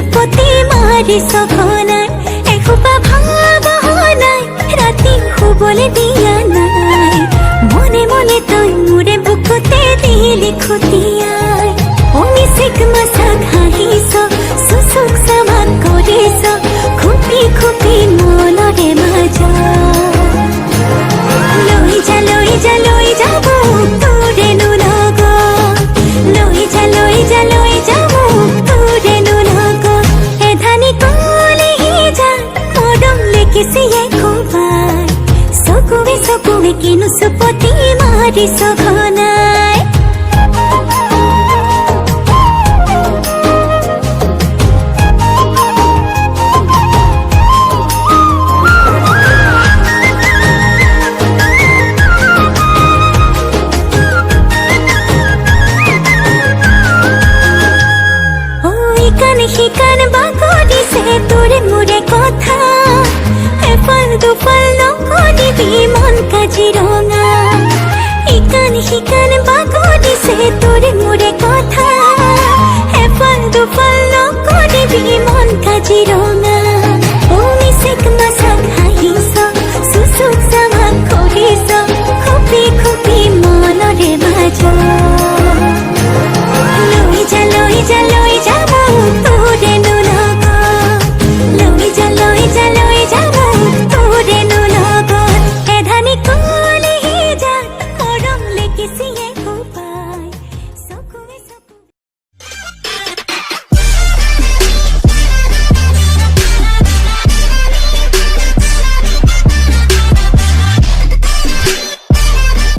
চুপতি মাৰি সঘনাই এসোপা ভাবনাই ৰাতি শুবলে দিয়া নাই মনে মনে তই মোৰে বুকুতে দিলি খুটিয়াই অনিচিক মাছাক হাঁহিছ চুচুক চামাক কৰিছ খুপি খুপি মনৰে মাজা লৈ যা মোক তোৰেনো লগত লৈ যা মোক তোৰেনো লগত এধানি কলেহি যা মৰম লেকিছি একোবাৰ চকুৱে কিনো চুপতি মাৰিছ ঘনাই শিকান বাগৰিছে তোৰে মোৰে কথা এফাল দুফাল নকৰিবি মন কাজিৰঙা শিকান বাগৰিছে তোৰে মোৰে কথা এফাল দুফাল নকৰিবি মন কাজিৰঙা